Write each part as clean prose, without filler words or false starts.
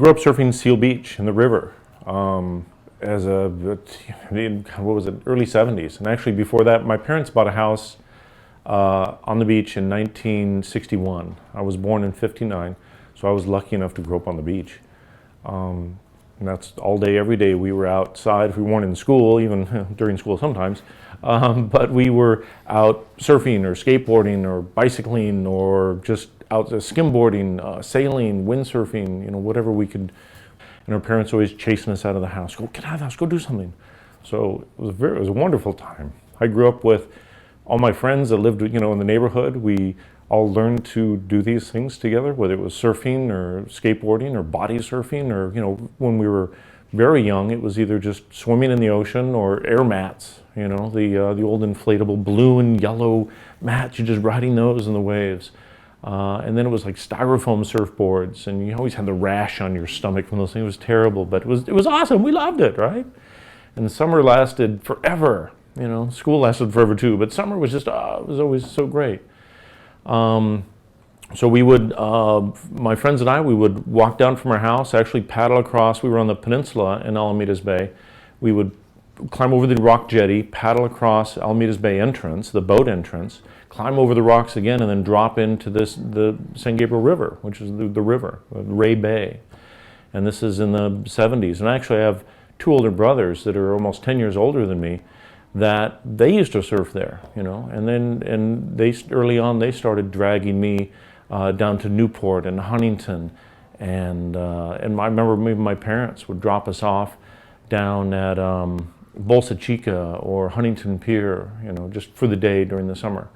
grew up surfing Seal Beach in the river as what was it, early 70s. And actually before that, my parents bought a house on the beach in 1961. I was born in 59, so I was lucky enough to grow up on the beach. And that's all day, every day. We were outside. If we weren't in school, even during school sometimes, but we were out surfing or skateboarding or bicycling or just out skimboarding, sailing, windsurfing, whatever we could. And our parents always chasing us out of the house. Go, get out of the house, go do something. So it was a wonderful time. I grew up with all my friends that lived, in the neighborhood. We all learned to do these things together, whether it was surfing or skateboarding or body surfing, or when we were very young, it was either just swimming in the ocean or air mats. The old inflatable blue and yellow mats. You're just riding those in the waves. And then it was like styrofoam surfboards, and you always had the rash on your stomach from those things. It was terrible, but it was awesome. We loved it, right? And the summer lasted forever. School lasted forever too, but summer was just, it was always so great. So we would, my friends and I, we would walk down from our house, actually paddle across. We were on the peninsula in Alamedas Bay. We would climb over the rock jetty, paddle across Alamedas Bay entrance, the boat entrance, climb over the rocks again, and then drop into the San Gabriel River, which is the river, Ray Bay. And this is in the 70s. And actually I have two older brothers that are almost 10 years older than me, that they used to surf there, and they early on they started dragging me down to Newport and Huntington, and I remember maybe my parents would drop us off down at Bolsa Chica or Huntington Pier, just for the day during the summer,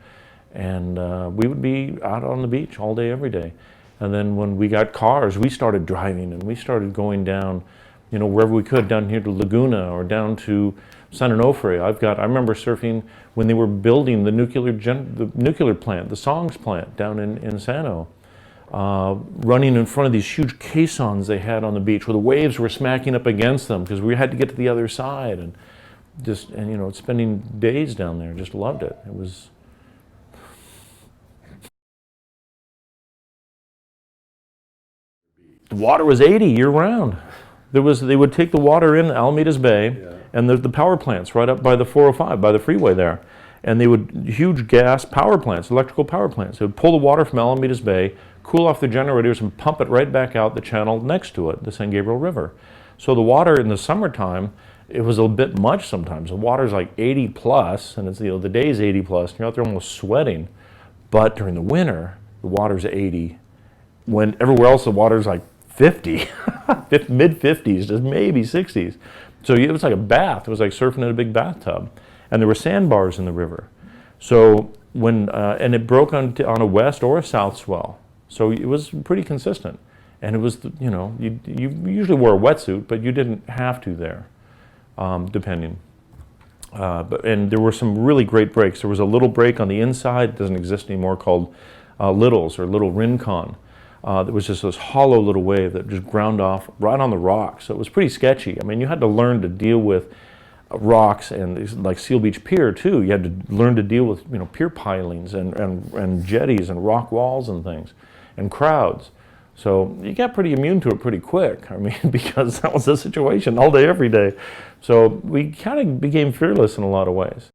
and we would be out on the beach all day, every day. And then when we got cars, we started driving, and we started going down, wherever we could, down here to Laguna or down to San Onofre. I remember surfing when they were building the nuclear plant, the Songs plant down in Sano, running in front of these huge caissons they had on the beach where the waves were smacking up against them because we had to get to the other side, and spending days down there. Just loved it. It was. The water was 80 year round. They would take the water in Alamedas Bay, yeah, and the power plants right up by the 405, by the freeway there. And they would, huge gas power plants, electrical power plants. They would pull the water from Alamedas Bay, cool off the generators, and pump it right back out the channel next to it, the San Gabriel River. So the water in the summertime, it was a bit much sometimes. The water's like 80 plus, and it's the day's 80 plus, and you're out there almost sweating. But during the winter, the water's 80. When everywhere else the water's like 50, mid 50s, just maybe 60s. So it was like a bath. It was like surfing in a big bathtub. And there were sandbars in the river. So and it broke on a west or a south swell. So it was pretty consistent. And it was, you usually wore a wetsuit, but you didn't have to there, depending. And there were some really great breaks. There was a little break on the inside, it doesn't exist anymore, called Littles or Little Rincon. There was just this hollow little wave that just ground off right on the rocks. So it was pretty sketchy. I mean, you had to learn to deal with rocks, and like Seal Beach Pier too. You had to learn to deal with pier pilings and jetties and rock walls and things, and crowds. So you got pretty immune to it pretty quick. I mean, because that was the situation all day, every day. So we kind of became fearless in a lot of ways.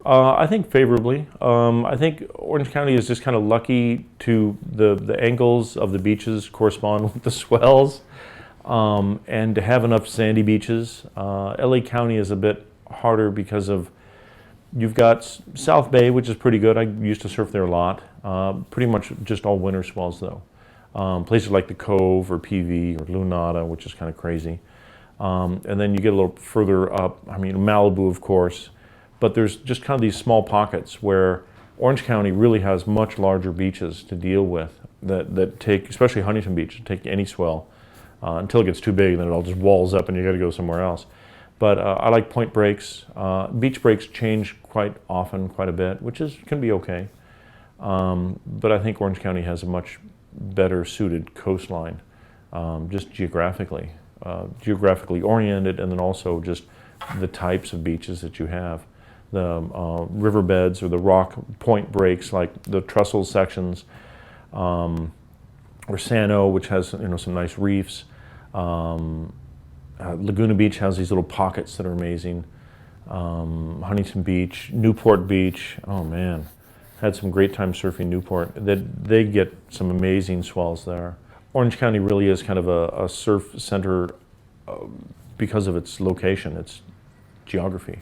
I think favorably. I think Orange County is just kind of lucky to the angles of the beaches correspond with the swells, and to have enough sandy beaches. LA County is a bit harder because of, you've got South Bay, which is pretty good. I used to surf there a lot. Pretty much just all winter swells though. Places like the Cove or PV or Lunada, which is kind of crazy. And then you get a little further up, Malibu of course. But there's just kind of these small pockets where Orange County really has much larger beaches to deal with that take, especially Huntington Beach, take any swell until it gets too big, and then it all just walls up and you got to go somewhere else. But I like point breaks. Beach breaks change quite often, quite a bit, which can be okay. But I think Orange County has a much better suited coastline, just geographically oriented, and then also just the types of beaches that you have. The riverbeds or the rock point breaks, like the trestle sections, or Sano, which has some nice reefs. Laguna Beach has these little pockets that are amazing. Huntington Beach, Newport Beach. Oh man, had some great time surfing Newport. They get some amazing swells there. Orange County really is kind of a surf center because of its location, its geography.